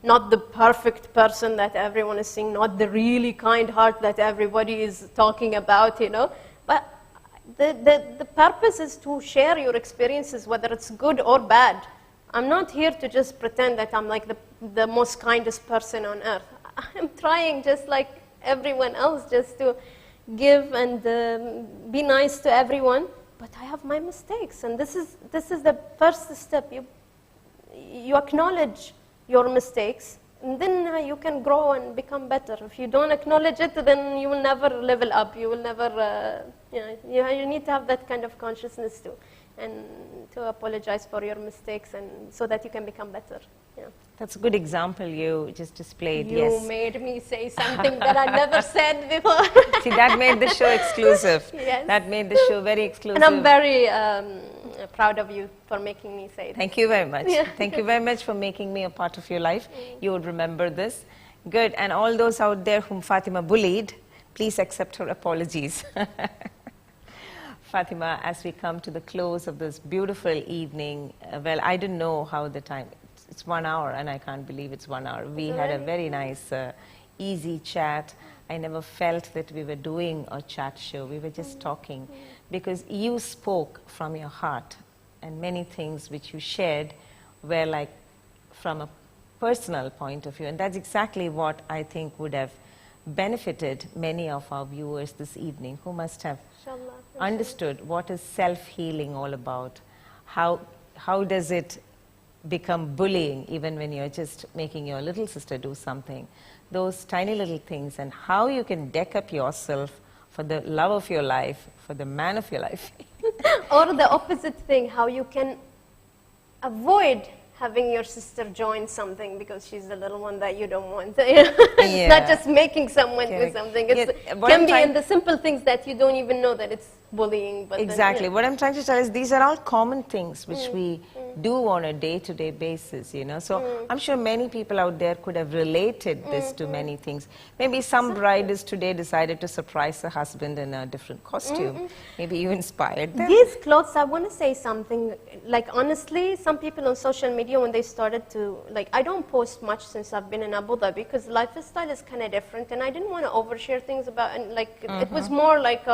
not the perfect person that everyone is seeing, not the really kind heart that everybody is talking about, you know. But the purpose is to share your experiences, whether it's good or bad. I'm not here to just pretend that I'm like the most kindest person on earth. I'm trying just like everyone else just to give and be nice to everyone. But I have my mistakes, and this is the first step. You acknowledge your mistakes, and then you can grow and become better. If you don't acknowledge it, then you will never level up. You will never, you need to have that kind of consciousness too, and to apologize for your mistakes, and so that you can become better. Yeah. That's a good example you just displayed. You made me say something that I never said before. See, that made the show exclusive. Yes. That made the show very exclusive. And I'm very proud of you for making me say that. Thank you very much. Yeah. Thank you very much for making me a part of your life. You would remember this. Good. And all those out there whom Fatima bullied, please accept her apologies. Fatima, as we come to the close of this beautiful evening, well, I didn't know how the time, it's 1 hour, and I can't believe it's 1 hour. We had a very nice, easy chat. I never felt that we were doing a chat show. We were just talking, because you spoke from your heart, and many things which you shared were like from a personal point of view, and that's exactly what I think would have benefited many of our viewers this evening, who must have understood what is self-healing all about. How does it become bullying even when you're just making your little sister do something? Those tiny little things, and how you can deck up yourself for the love of your life, for the man of your life. Or the opposite thing, how you can avoid having your sister join something because she's the little one that you don't want. It's not just making someone do something. It can be in the simple things that you don't even know that it's bullying. But exactly. Then, What I'm trying to tell is these are all common things which we do on a day-to-day basis, you know. So I'm sure many people out there could have related this to many things. Maybe some bride is today decided to surprise her husband in a different costume. Maybe you inspired them. These clothes, I want to say something, like honestly, some people on social media, when they started to, like, I don't post much since I've been in Abu Dhabi because lifestyle is kind of different, and I didn't want to overshare things about, and like, it was more like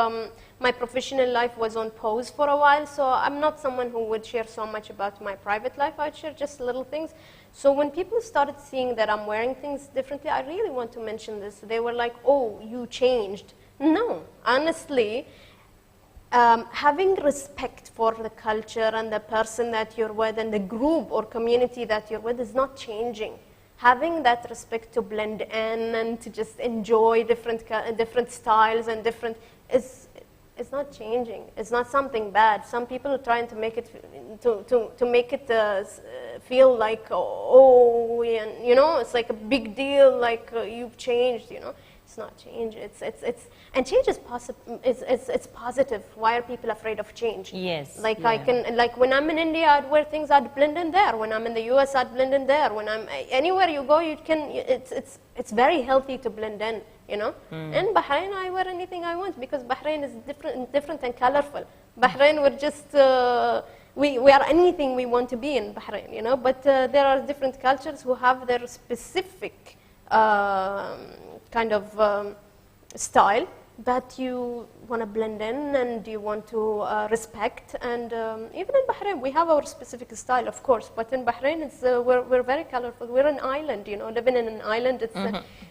my professional life was on pause for a while, so I'm not someone who would share so much about my private life. I'd share just little things. So when people started seeing that I'm wearing things differently, I really want to mention this. They were like, oh, you changed. No, honestly, having respect for the culture and the person that you're with and the group or community that you're with is not changing. Having that respect to blend in and to just enjoy different styles and different it's not changing. It's not something bad. Some people are trying to make it to make it feel like, oh, and, you know, it's like a big deal, like you've changed, you know. It's not change. And change is possible. It's positive. Why are people afraid of change? Yes. Like like when I'm in India, I'd wear things, I'd blend in there. When I'm in the US, I'd blend in there. When I'm anywhere you go, you can. It's very healthy to blend in. You know. In Bahrain, I wear anything I want because Bahrain is different and colorful. Bahrain, we're just. We are anything we want to be in Bahrain, you know, but there are different cultures who have their specific kind of style that you want to blend in and you want to respect. And even in Bahrain, we have our specific style, of course, but in Bahrain, we're very colorful. We're an island, you know, living in an island.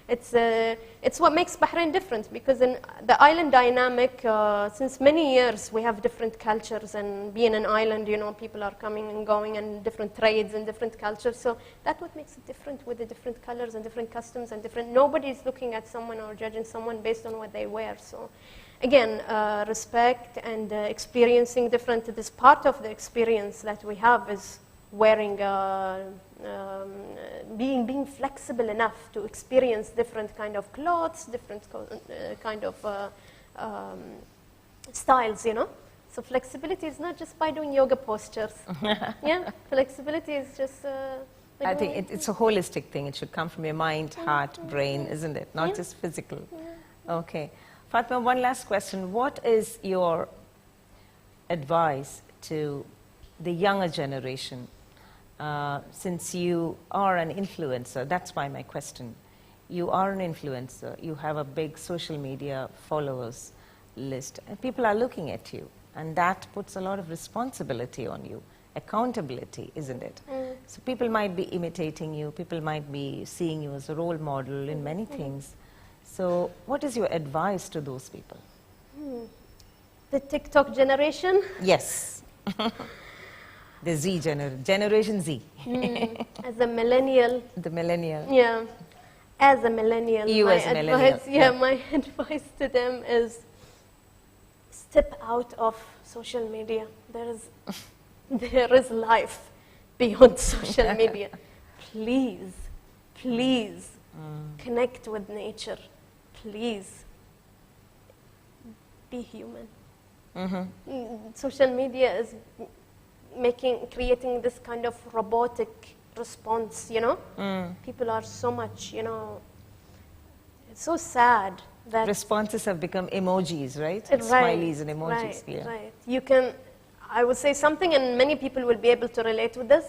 It's what makes Bahrain different, because in the island dynamic, since many years, we have different cultures, and being an island, you know, people are coming and going, and different trades and different cultures. So that's what makes it different, with the different colors and different customs and different. Nobody's looking at someone or judging someone based on what they wear. So again, respect and experiencing different. This part of the experience that we have is wearing, being flexible enough to experience different kind of clothes, different kind of styles, you know. So flexibility is not just by doing yoga postures. Yeah, flexibility is just. I think it's a holistic thing. It should come from your mind, heart, brain, isn't it? Not just physical. Yeah. Okay. Fatma, one last question. What is your advice to the younger generation? Since you are an influencer, that's why my question. You are an influencer. You have a big social media followers list, and people are looking at you, and that puts a lot of responsibility on you. Accountability, isn't it? So people might be imitating you, people might be seeing you as a role model in many things. So what is your advice to those people? The TikTok generation? Yes. The Z generation Z. As a millennial. The millennial. Yeah. As a millennial. You as a millennial. Yeah, my advice to them is step out of social media. There is life beyond social media. Please connect with nature. Please be human. Social media is creating this kind of robotic response, you know. People are so much, you know, it's so sad that responses have become emojis, right? Right, smileys and emojis. Right. You can, I would say something, and many people will be able to relate with this.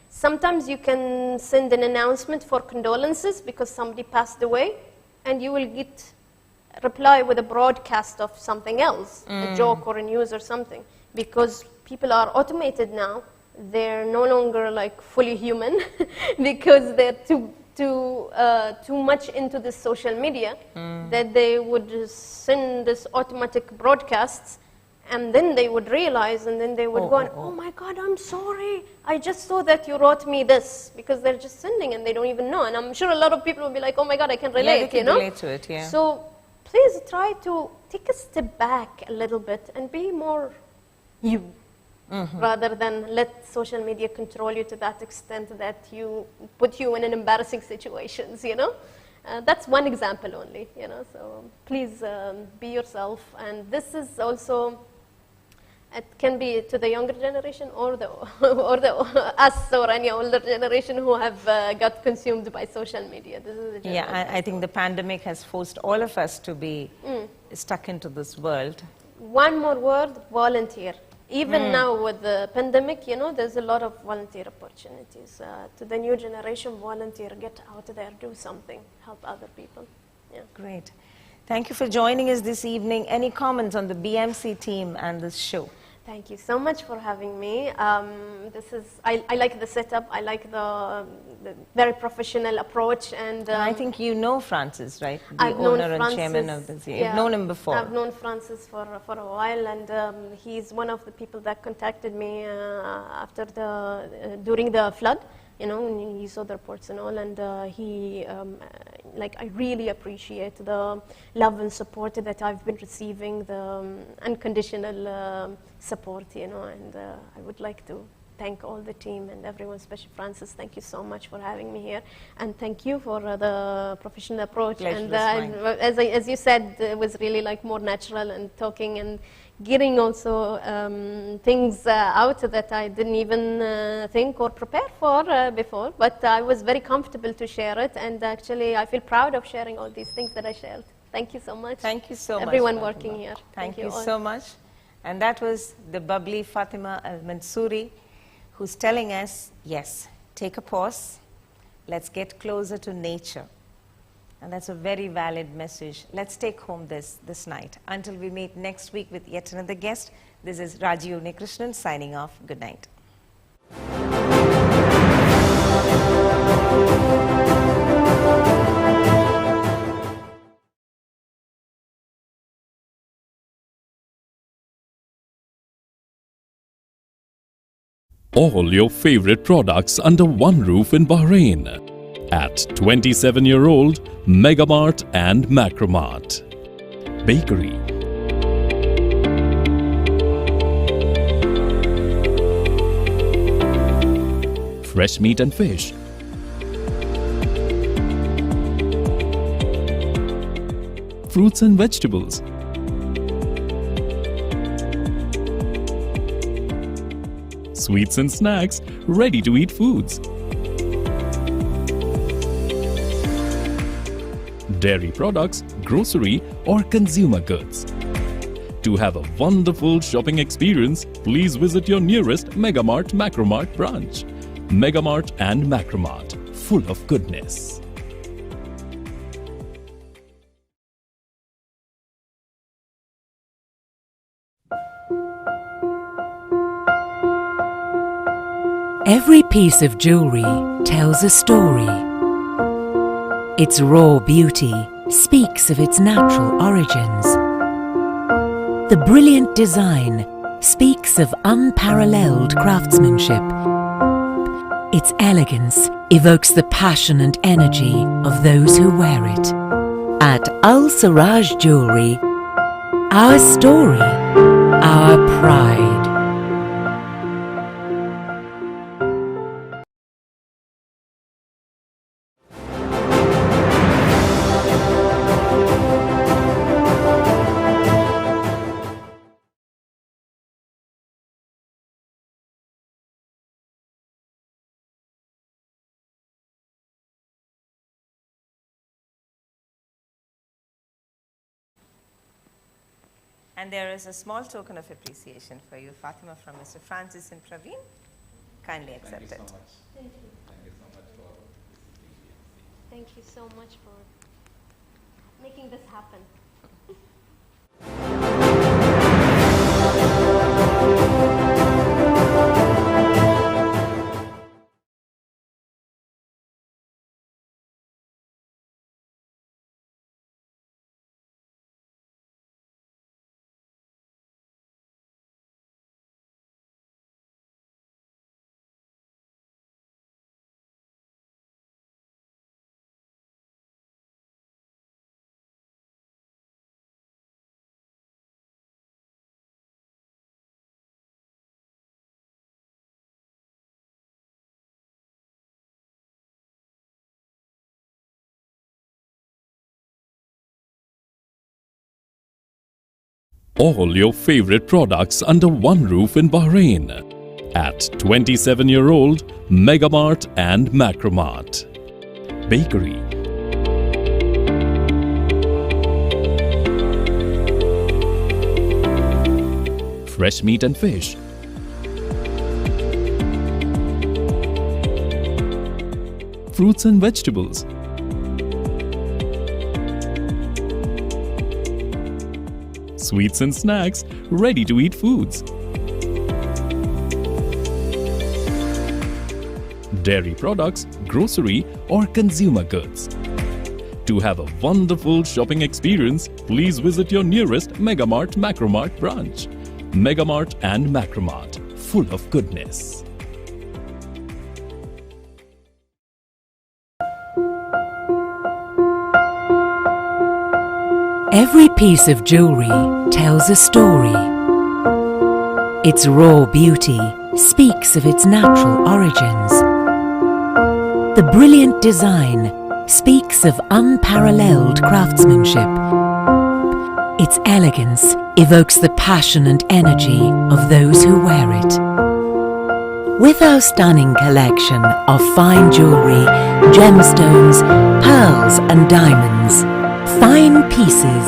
Sometimes you can send an announcement for condolences because somebody passed away, and you will get a reply with a broadcast of something else, a joke or a news or something, because people are automated now. They're no longer like fully human because they're too much into this social media that they would send this automatic broadcasts, and then they would realize, and then they would go, oh my God, I'm sorry. I just saw that you wrote me this, because they're just sending and they don't even know. And I'm sure a lot of people will be like, oh my God, I can relate, they can relate to it, yeah. So please try to take a step back a little bit and be more you. Rather than let social media control you to that extent that you put you in an embarrassing situations, you know. That's one example only, you know. So please be yourself, and this is also, it can be to the younger generation or the us or any older generation who have got consumed by social media. This is the I think the pandemic has forced all of us to be stuck into this world. One more word: volunteer. Even now with the pandemic, you know, there's a lot of volunteer opportunities. To the new generation, volunteer, get out there, do something, help other people. Yeah. Great. Thank you for joining us this evening. Any comments on the BMC team and this show? Thank you so much for having me. I like the setup. I like the very professional approach. And I think you know Francis, right? The owner and chairman of this. You've known him before. I've known Francis for a while, and he's one of the people that contacted me after during the flood. You know, when he saw the reports and all, and I really appreciate the love and support that I've been receiving, the unconditional support, you know, and I would like to thank all the team and everyone, especially Francis. Thank you so much for having me here, and thank you for the professional approach. Pleasure And is mine. as you said, it was really like more natural and talking and getting also things out that I didn't even think or prepare for before. But I was very comfortable to share it, and actually I feel proud of sharing all these things that I shared. Thank you so much. Thank you so much, everyone Fatima. working here. Thank you all. so much. And that was the bubbly Fatima Al-Mansouri, who's telling us, yes, take a pause, let's get closer to nature. And that's a very valid message. Let's take home this night. Until we meet next week with yet another guest, this is Raji Unikrishnan signing off. Good night. All your favorite products under one roof in Bahrain at 27-year-old Megamart and Macromart. Bakery, fresh meat and fish, fruits and vegetables, sweets and snacks, ready-to-eat foods, dairy products, grocery or consumer goods. To have a wonderful shopping experience, please visit your nearest Megamart Macromart branch. Megamart and Macromart, full of goodness. Every piece of jewelry tells a story. Its raw beauty speaks of its natural origins. The brilliant design speaks of unparalleled craftsmanship. Its elegance evokes the passion and energy of those who wear it. At Al Siraj Jewelry, our story, our pride. And there is a small token of appreciation for you, Fatima, from Mr. Francis and Praveen. Kindly accept it. Thank you. Thank you so much for making this happen. All your favorite products under one roof in Bahrain at 27-year-old Megamart and Macromart. Bakery, fresh meat and fish, fruits and vegetables, sweets and snacks, ready-to-eat foods, dairy products, grocery or consumer goods. To have a wonderful shopping experience, please visit your nearest Megamart Macromart branch. Megamart and Macromart, full of goodness. Every piece of jewelry tells a story. Its raw beauty speaks of its natural origins. The brilliant design speaks of unparalleled craftsmanship. Its elegance evokes the passion and energy of those who wear it. With our stunning collection of fine jewellery, gemstones, pearls and diamonds, fine pieces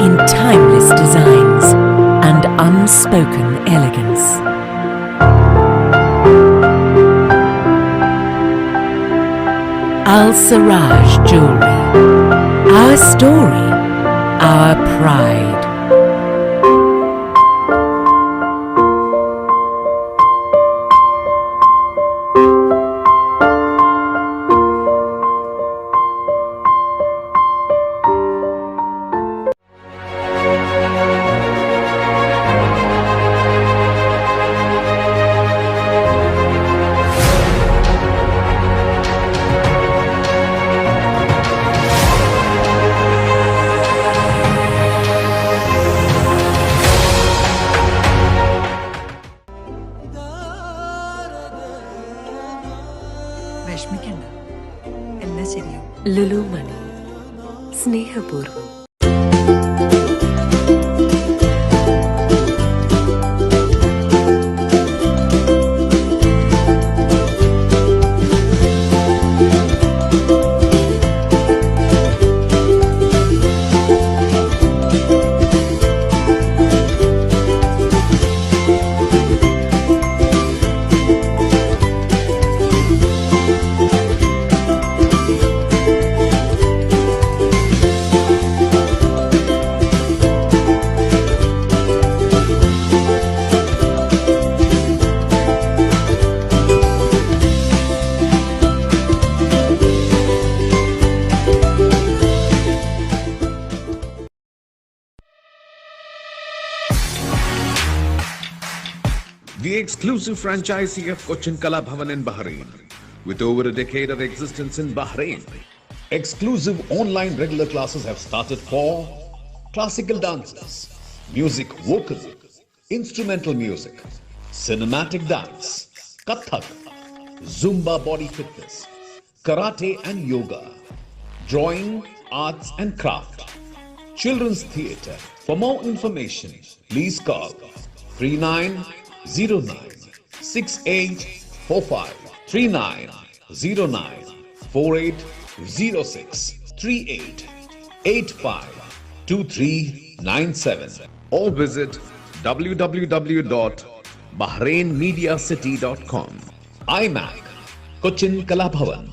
in timeless designs and unspoken elegance. Al Siraj Jewellery. Our story, our pride. വിഷമിക്കണ്ട, എല്ലാം ശരിയാവും. ലുലു മണി സ്നേഹപൂർവ്വം. The exclusive franchisee of Cochin Bhavan in Bahrain. With over a decade of existence in Bahrain, exclusive online regular classes have started for classical dances, music vocal, instrumental music, cinematic dance, Kathak, Zumba body fitness, karate and yoga, drawing, arts and craft, children's theatre. For more information, please call 3909-6845, 3909-4806, 3885-2397, or visit www.bahrainmediacity.com. iMac, Cochin Bhavan.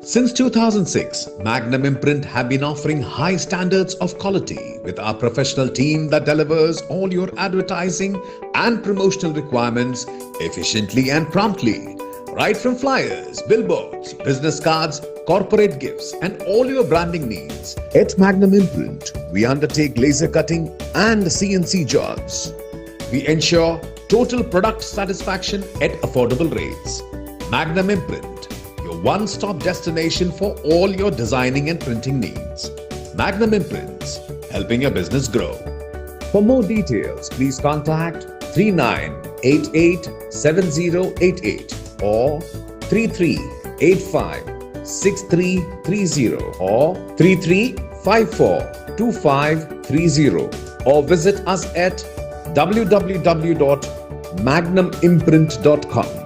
Since 2006, Magnum Imprint have been offering high standards of quality with our professional team that delivers all your advertising and promotional requirements efficiently and promptly. Right from flyers, billboards, business cards, corporate gifts and all your branding needs. At Magnum Imprint, we undertake laser cutting and CNC jobs. We ensure total product satisfaction at affordable rates. Magnum Imprint, your one-stop destination for all your designing and printing needs. Magnum Imprints, helping your business grow. For more details, please contact 3988-7088 or 3385-6330 or 3354-2530 or visit us at www.magnumimprint.com.